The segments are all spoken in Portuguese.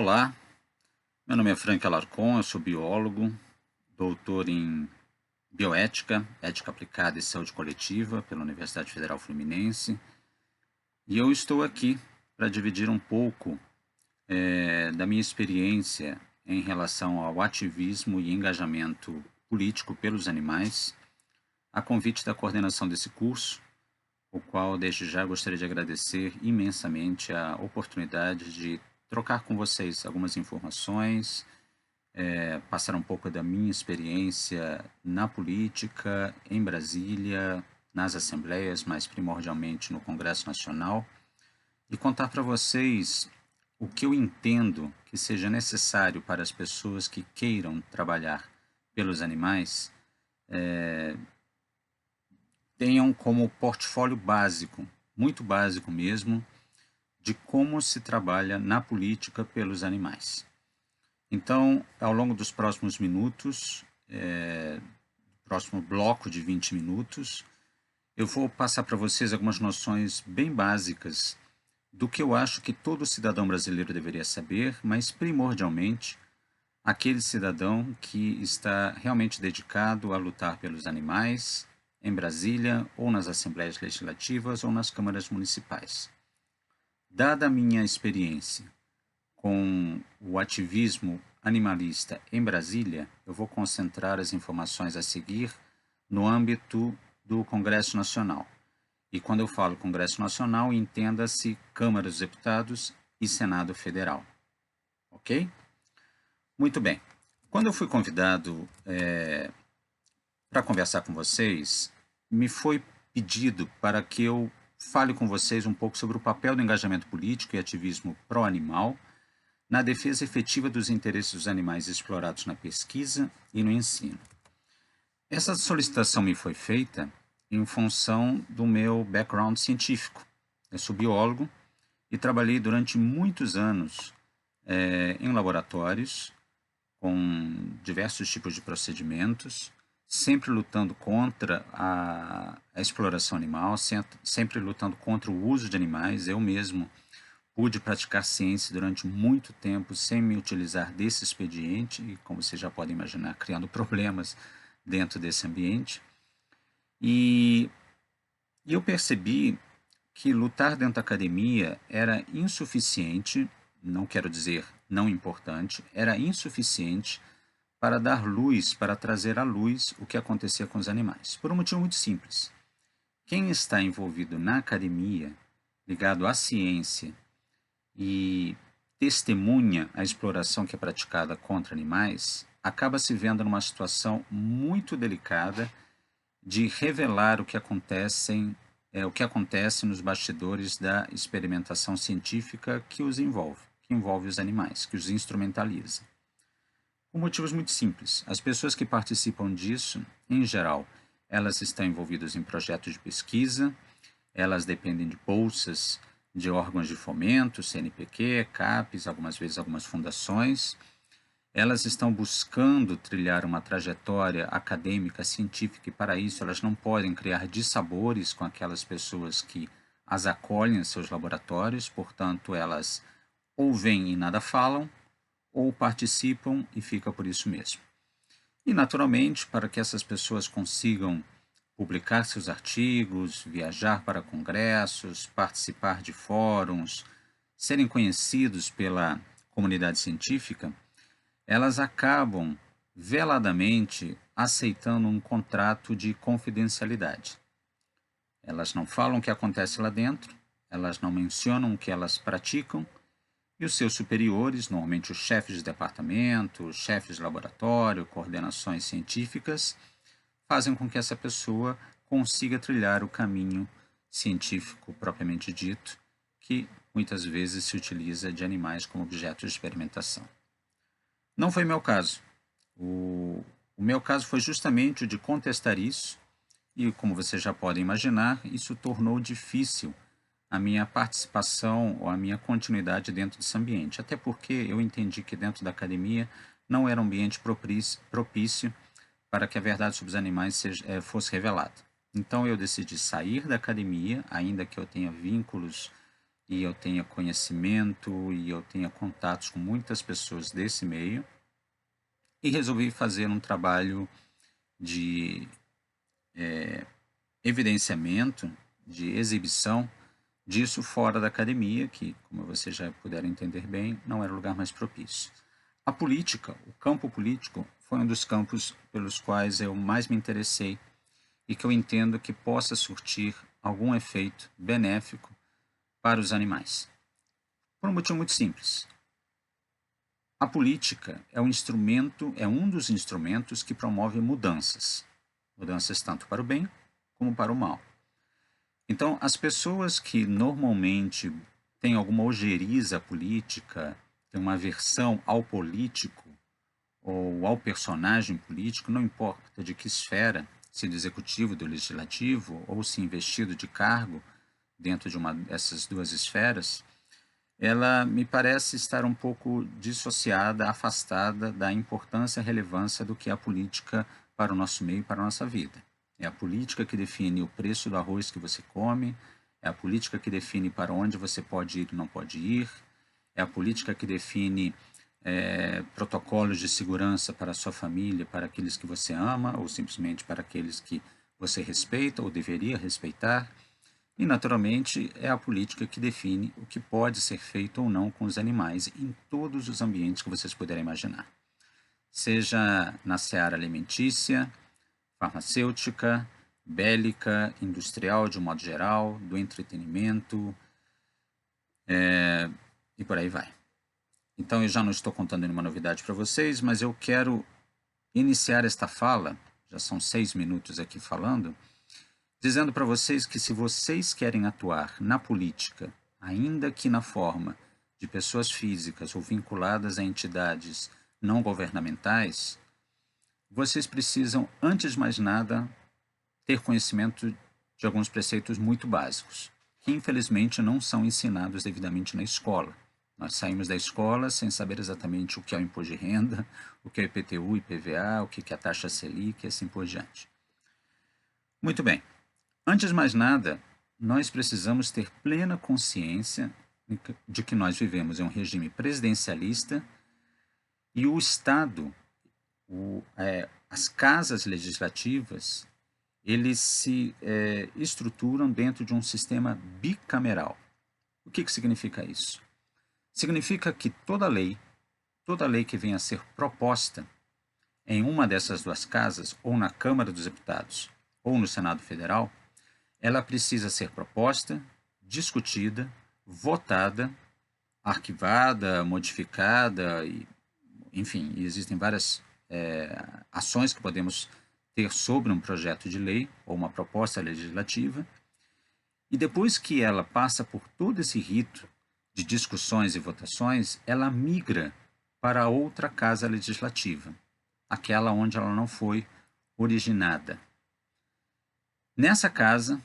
Olá, meu nome é Frank Alarcon, eu sou biólogo, doutor em bioética, ética aplicada e saúde coletiva pela Universidade Federal Fluminense, e eu estou aqui para dividir um pouco da minha experiência em relação ao ativismo e engajamento político pelos animais, a convite da coordenação desse curso, o qual desde já gostaria de agradecer imensamente a oportunidade de trocar com vocês algumas informações, passar um pouco da minha experiência na política, em Brasília, nas assembleias, mas primordialmente no Congresso Nacional, e contar para vocês o que eu entendo que seja necessário para as pessoas que queiram trabalhar pelos animais tenham como portfólio básico, muito básico mesmo, de como se trabalha na política pelos animais. Então, ao longo dos próximos minutos, próximo bloco de 20 minutos, eu vou passar para vocês algumas noções bem básicas do que eu acho que todo cidadão brasileiro deveria saber, mas primordialmente aquele cidadão que está realmente dedicado a lutar pelos animais em Brasília, ou nas assembleias legislativas, ou nas câmaras municipais. Dada a minha experiência com o ativismo animalista em Brasília, eu vou concentrar as informações a seguir no âmbito do Congresso Nacional. E quando eu falo Congresso Nacional, entenda-se Câmara dos Deputados e Senado Federal. Ok? Muito bem. Quando eu fui convidado para conversar com vocês, me foi pedido para que eu fale com vocês um pouco sobre o papel do engajamento político e ativismo pró-animal na defesa efetiva dos interesses dos animais explorados na pesquisa e no ensino. Essa solicitação me foi feita em função do meu background científico. Eu sou biólogo e trabalhei durante muitos anos em laboratórios com diversos tipos de procedimentos, sempre lutando contra a exploração animal, sempre lutando contra o uso de animais. Eu mesmo pude praticar ciência durante muito tempo sem me utilizar desse expediente e, como vocês já podem imaginar, criando problemas dentro desse ambiente. E eu percebi que lutar dentro da academia era insuficiente, não quero dizer não importante, era insuficiente para dar luz, para trazer à luz o que acontecia com os animais. Por um motivo muito simples. Quem está envolvido na academia, ligado à ciência, e testemunha a exploração que é praticada contra animais, acaba se vendo numa situação muito delicada de revelar o que acontece nos bastidores da experimentação científica que os envolve, que envolve os animais, que os instrumentaliza. Por motivos muito simples. As pessoas que participam disso, em geral, elas estão envolvidas em projetos de pesquisa, elas dependem de bolsas de órgãos de fomento, CNPq, CAPES, algumas vezes algumas fundações. Elas estão buscando trilhar uma trajetória acadêmica, científica, e para isso elas não podem criar dissabores com aquelas pessoas que as acolhem em seus laboratórios, portanto elas ou vêm e nada falam, ou participam e fica por isso mesmo. E naturalmente, para que essas pessoas consigam publicar seus artigos, viajar para congressos, participar de fóruns, serem conhecidos pela comunidade científica, elas acabam veladamente aceitando um contrato de confidencialidade. Elas não falam o que acontece lá dentro, elas não mencionam o que elas praticam, e os seus superiores, normalmente os chefes de departamento, os chefes de laboratório, coordenações científicas, fazem com que essa pessoa consiga trilhar o caminho científico propriamente dito, que muitas vezes se utiliza de animais como objetos de experimentação. Não foi meu caso. O meu caso foi justamente o de contestar isso, e como vocês já podem imaginar, isso tornou difícil a minha participação ou a minha continuidade dentro desse ambiente, até porque eu entendi que dentro da academia não era um ambiente propício para que a verdade sobre os animais fosse revelada. Então eu decidi sair da academia, ainda que eu tenha vínculos e eu tenha conhecimento e eu tenha contatos com muitas pessoas desse meio, e resolvi fazer um trabalho de evidenciamento, de exibição disso fora da academia, que, como vocês já puderam entender bem, não era o lugar mais propício. A política, o campo político, foi um dos campos pelos quais eu mais me interessei e que eu entendo que possa surtir algum efeito benéfico para os animais. Por um motivo muito simples. A política é um dos instrumentos que promove mudanças. Mudanças tanto para o bem como para o mal. Então, as pessoas que normalmente têm alguma ojeriza política, têm uma aversão ao político ou ao personagem político, não importa de que esfera, se do executivo, do legislativo, ou se investido de cargo dentro de uma dessas duas esferas, ela me parece estar um pouco dissociada, afastada da importância e relevância do que é a política para o nosso meio e para a nossa vida. É a política que define o preço do arroz que você come, é a política que define para onde você pode ir e não pode ir, é a política que define protocolos de segurança para a sua família, para aqueles que você ama, ou simplesmente para aqueles que você respeita ou deveria respeitar. E, naturalmente, é a política que define o que pode ser feito ou não com os animais em todos os ambientes que vocês puderem imaginar. Seja na seara alimentícia, farmacêutica, bélica, industrial de um modo geral, do entretenimento, e por aí vai. Então, eu já não estou contando nenhuma novidade para vocês, mas eu quero iniciar esta fala, já são 6 minutos aqui falando, dizendo para vocês que se vocês querem atuar na política, ainda que na forma de pessoas físicas ou vinculadas a entidades não governamentais, vocês precisam, antes de mais nada, ter conhecimento de alguns preceitos muito básicos, que infelizmente não são ensinados devidamente na escola. Nós saímos da escola sem saber exatamente o que é o imposto de renda, o que é o IPTU, IPVA, o que é a taxa Selic e assim por diante. Muito bem. Antes de mais nada, nós precisamos ter plena consciência de que nós vivemos em um regime presidencialista e o Estado, as casas legislativas, eles se estruturam dentro de um sistema bicameral. O que significa isso? Significa que toda lei que venha a ser proposta em uma dessas duas casas, ou na Câmara dos Deputados, ou no Senado Federal, ela precisa ser proposta, discutida, votada, arquivada, modificada, enfim, existem várias ações que podemos ter sobre um projeto de lei ou uma proposta legislativa. E depois que ela passa por todo esse rito de discussões e votações, ela migra para outra casa legislativa, aquela onde ela não foi originada. Nessa casa,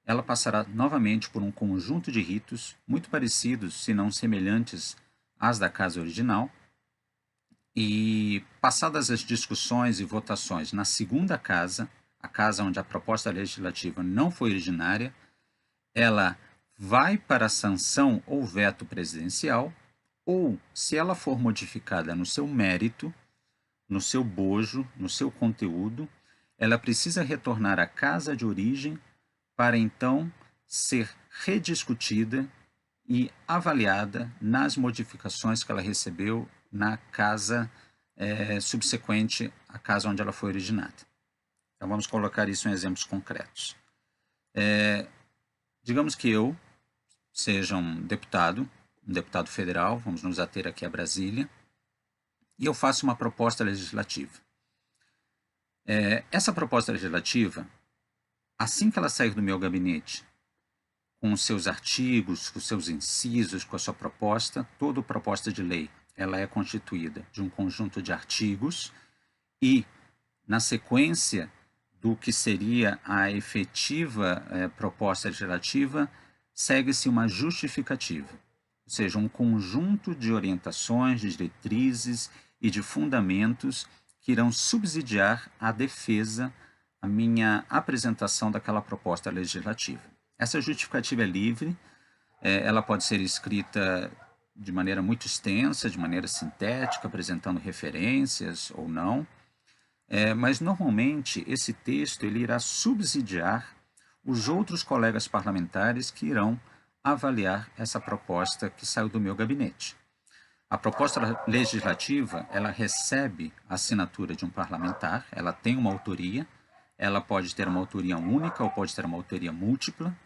ela passará novamente por um conjunto de ritos muito parecidos, se não semelhantes às da casa original, e passadas as discussões e votações na segunda casa, a casa onde a proposta legislativa não foi originária, ela vai para a sanção ou veto presidencial, ou, se ela for modificada no seu mérito, no seu bojo, no seu conteúdo, ela precisa retornar à casa de origem para então ser rediscutida e avaliada nas modificações que ela recebeu na casa subsequente à casa onde ela foi originada. Então vamos colocar isso em exemplos concretos. Digamos que eu seja um deputado federal, vamos nos ater aqui a Brasília, e eu faço uma proposta legislativa. Essa proposta legislativa, assim que ela sair do meu gabinete, com os seus artigos, com os seus incisos, com a sua proposta, toda proposta de lei, ela é constituída de um conjunto de artigos e, na sequência do que seria a efetiva proposta legislativa, segue-se uma justificativa, ou seja, um conjunto de orientações, de diretrizes e de fundamentos que irão subsidiar a defesa, a minha apresentação daquela proposta legislativa. Essa justificativa é livre, ela pode ser escrita de maneira muito extensa, de maneira sintética, apresentando referências ou não. Mas, normalmente, esse texto ele irá subsidiar os outros colegas parlamentares que irão avaliar essa proposta que saiu do meu gabinete. A proposta legislativa, ela recebe a assinatura de um parlamentar, ela tem uma autoria, ela pode ter uma autoria única ou pode ter uma autoria múltipla.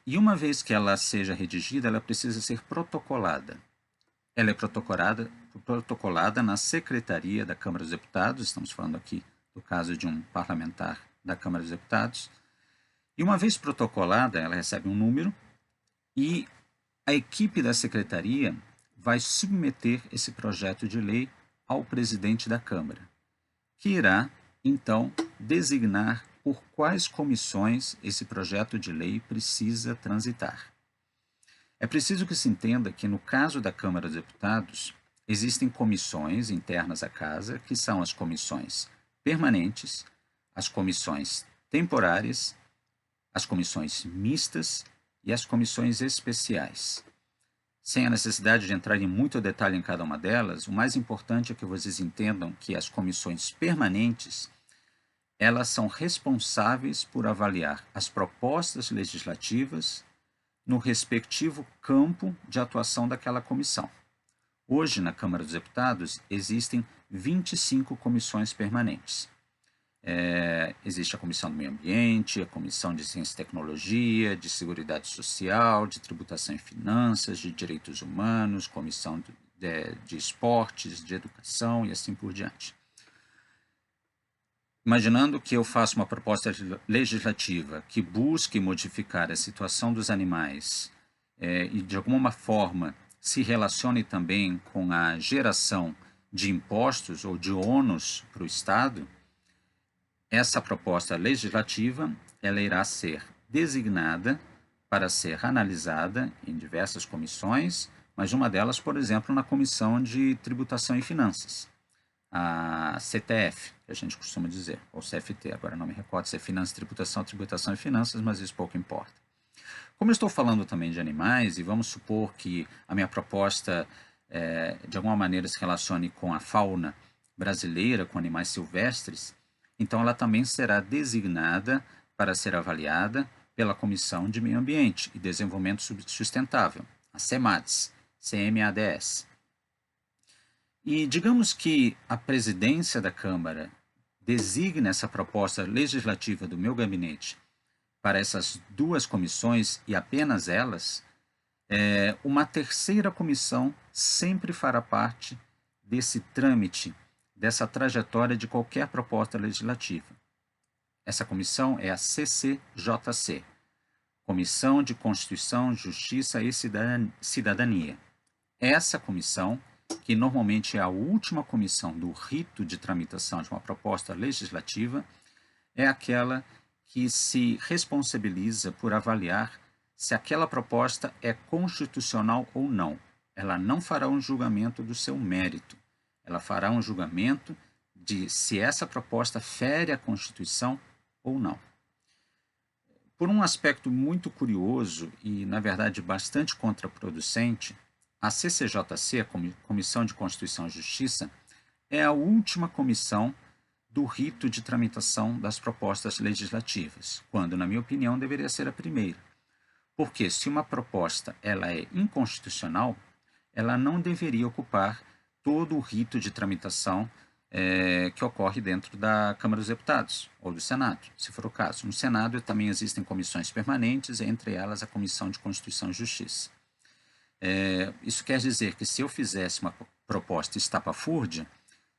E uma vez que ela seja redigida, ela precisa ser protocolada. Ela é protocolada na Secretaria da Câmara dos Deputados, estamos falando aqui do caso de um parlamentar da Câmara dos Deputados. E uma vez protocolada, ela recebe um número e a equipe da secretaria vai submeter esse projeto de lei ao presidente da Câmara, que irá, então, designar por quais comissões esse projeto de lei precisa transitar. É preciso que se entenda que, no caso da Câmara dos Deputados, existem comissões internas à Casa, que são as comissões permanentes, as comissões temporárias, as comissões mistas e as comissões especiais. Sem a necessidade de entrar em muito detalhe em cada uma delas, o mais importante é que vocês entendam que as comissões permanentes, elas são responsáveis por avaliar as propostas legislativas no respectivo campo de atuação daquela comissão. Hoje, na Câmara dos Deputados, existem 25 comissões permanentes. Existe a Comissão do Meio Ambiente, a Comissão de Ciência e Tecnologia, de Seguridade Social, de Tributação e Finanças, de Direitos Humanos, Comissão de Esportes, de Educação e assim por diante. Imaginando que eu faça uma proposta legislativa que busque modificar a situação dos animais e, de alguma forma, se relacione também com a geração de impostos ou de ônus para o Estado, essa proposta legislativa ela irá ser designada para ser analisada em diversas comissões, mas uma delas, por exemplo, na Comissão de Tributação e Finanças, a CTF, que a gente costuma dizer, ou CFT, agora não me recordo se é Finanças, Tributação e Finanças, mas isso pouco importa. Como eu estou falando também de animais, e vamos supor que a minha proposta de alguma maneira se relacione com a fauna brasileira, com animais silvestres, então ela também será designada para ser avaliada pela Comissão de Meio Ambiente e Desenvolvimento Sustentável, a CEMADS, CMADS. E digamos que a presidência da Câmara designe essa proposta legislativa do meu gabinete para essas duas comissões e apenas elas, uma terceira comissão sempre fará parte desse trâmite, dessa trajetória de qualquer proposta legislativa. Essa comissão é a CCJC, Comissão de Constituição, Justiça e Cidadania. Essa comissão, que normalmente é a última comissão do rito de tramitação de uma proposta legislativa, é aquela que se responsabiliza por avaliar se aquela proposta é constitucional ou não. Ela não fará um julgamento do seu mérito, ela fará um julgamento de se essa proposta fere a Constituição ou não. Por um aspecto muito curioso e, na verdade, bastante contraproducente, a CCJC, a Comissão de Constituição e Justiça, é a última comissão do rito de tramitação das propostas legislativas, quando, na minha opinião, deveria ser a primeira. Porque se uma proposta ela é inconstitucional, ela não deveria ocupar todo o rito de tramitação que ocorre dentro da Câmara dos Deputados ou do Senado, se for o caso. No Senado também existem comissões permanentes, entre elas a Comissão de Constituição e Justiça. Isso quer dizer que se eu fizesse uma proposta estapafúrdia,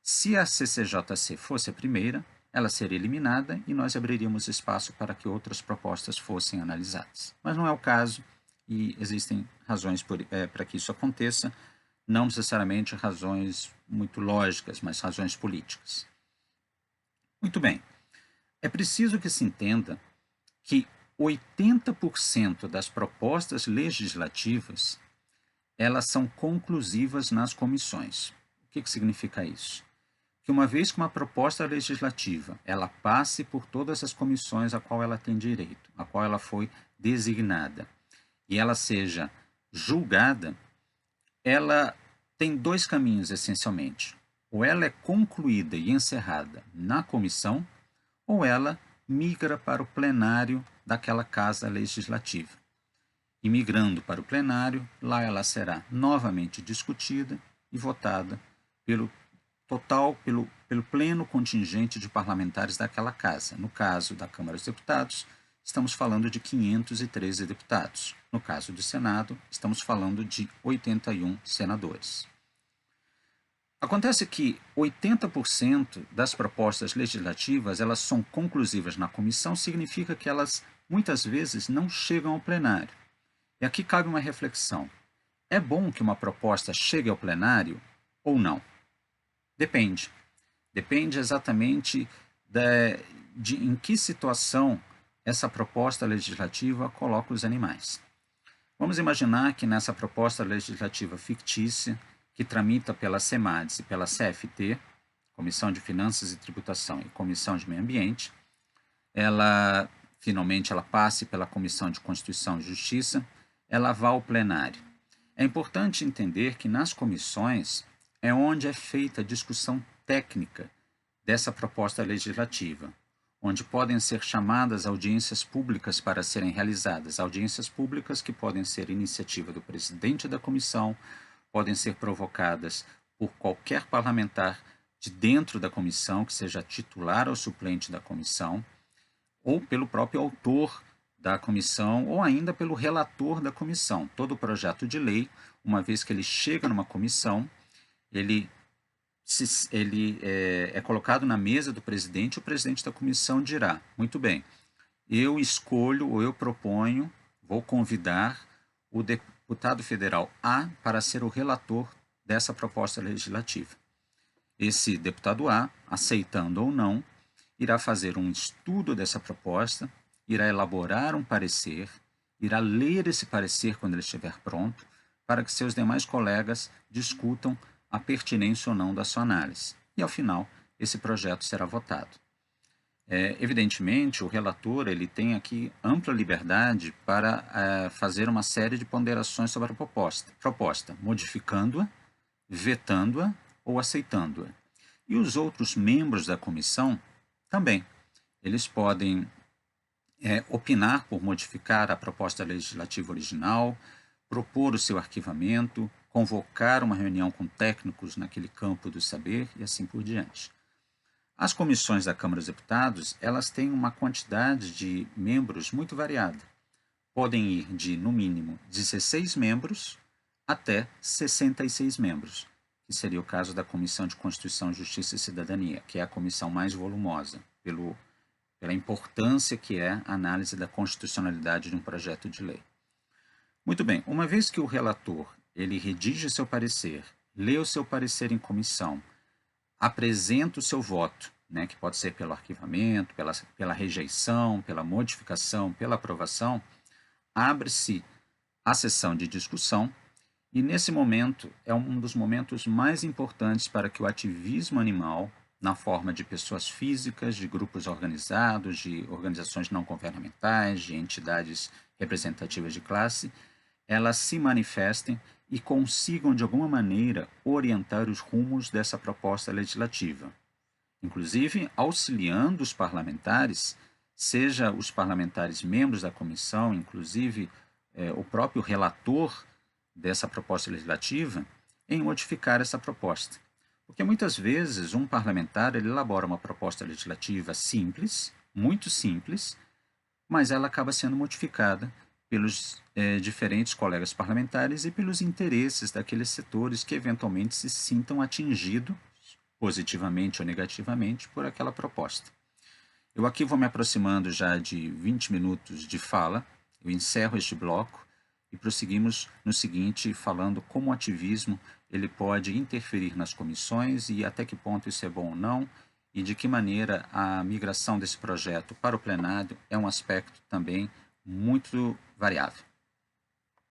se a CCJC fosse a primeira, ela seria eliminada e nós abriríamos espaço para que outras propostas fossem analisadas. Mas não é o caso e existem razões para que isso aconteça, não necessariamente razões muito lógicas, mas razões políticas. Muito bem, é preciso que se entenda que 80% das propostas legislativas elas são conclusivas nas comissões. O que significa isso? Que uma vez que uma proposta legislativa ela passe por todas as comissões a qual ela tem direito, a qual ela foi designada, e ela seja julgada, ela tem dois caminhos essencialmente. Ou ela é concluída e encerrada na comissão, ou ela migra para o plenário daquela casa legislativa. E migrando para o plenário, lá ela será novamente discutida e votada pelo pelo pleno contingente de parlamentares daquela casa. No caso da Câmara dos Deputados, estamos falando de 513 deputados. No caso do Senado, estamos falando de 81 senadores. Acontece que 80% das propostas legislativas elas são conclusivas na comissão, significa que elas muitas vezes não chegam ao plenário. E aqui cabe uma reflexão. É bom que uma proposta chegue ao plenário ou não? Depende. Depende exatamente de em que situação essa proposta legislativa coloca os animais. Vamos imaginar que nessa proposta legislativa fictícia, que tramita pela CEMADES e pela CFT, Comissão de Finanças e Tributação e Comissão de Meio Ambiente, finalmente ela passe pela Comissão de Constituição e Justiça, ela vá ao plenário. É importante entender que nas comissões é onde é feita a discussão técnica dessa proposta legislativa, onde podem ser chamadas audiências públicas para serem realizadas, audiências públicas que podem ser iniciativa do presidente da comissão, podem ser provocadas por qualquer parlamentar de dentro da comissão, que seja titular ou suplente da comissão, ou pelo próprio autor da comissão, ou ainda pelo relator da comissão. Todo projeto de lei, uma vez que ele chega numa comissão, ele é colocado na mesa do presidente, o presidente da comissão dirá, muito bem, eu escolho ou eu proponho, vou convidar o deputado federal A para ser o relator dessa proposta legislativa. Esse deputado A, aceitando ou não, irá fazer um estudo dessa proposta, irá elaborar um parecer, irá ler esse parecer quando ele estiver pronto, para que seus demais colegas discutam a pertinência ou não da sua análise. E, ao final, esse projeto será votado. Evidentemente, o relator ele tem aqui ampla liberdade para fazer uma série de ponderações sobre a proposta modificando-a, vetando-a ou aceitando-a. E os outros membros da comissão também. Eles podem opinar por modificar a proposta legislativa original, propor o seu arquivamento, convocar uma reunião com técnicos naquele campo do saber e assim por diante. As comissões da Câmara dos Deputados, elas têm uma quantidade de membros muito variada. Podem ir de, no mínimo, 16 membros até 66 membros, que seria o caso da Comissão de Constituição, Justiça e Cidadania, que é a comissão mais volumosa, pela importância que é a análise da constitucionalidade de um projeto de lei. Muito bem, uma vez que o relator ele redige seu parecer, lê o seu parecer em comissão, apresenta o seu voto, que pode ser pelo arquivamento, pela rejeição, pela modificação, pela aprovação, abre-se a sessão de discussão e nesse momento é um dos momentos mais importantes para que o ativismo animal, na forma de pessoas físicas, de grupos organizados, de organizações não governamentais, de entidades representativas de classe, elas se manifestem e consigam, de alguma maneira, orientar os rumos dessa proposta legislativa. Inclusive, auxiliando os parlamentares, seja os parlamentares membros da comissão, inclusive o próprio relator dessa proposta legislativa, em modificar essa proposta. Porque muitas vezes um parlamentar ele elabora uma proposta legislativa simples, muito simples, mas ela acaba sendo modificada pelos diferentes colegas parlamentares e pelos interesses daqueles setores que eventualmente se sintam atingidos, positivamente ou negativamente, por aquela proposta. Eu aqui vou me aproximando já de 20 minutos de fala, eu encerro este bloco e prosseguimos no seguinte, falando como o ativismo ele pode interferir nas comissões e até que ponto isso é bom ou não, e de que maneira a migração desse projeto para o plenário é um aspecto também muito variável.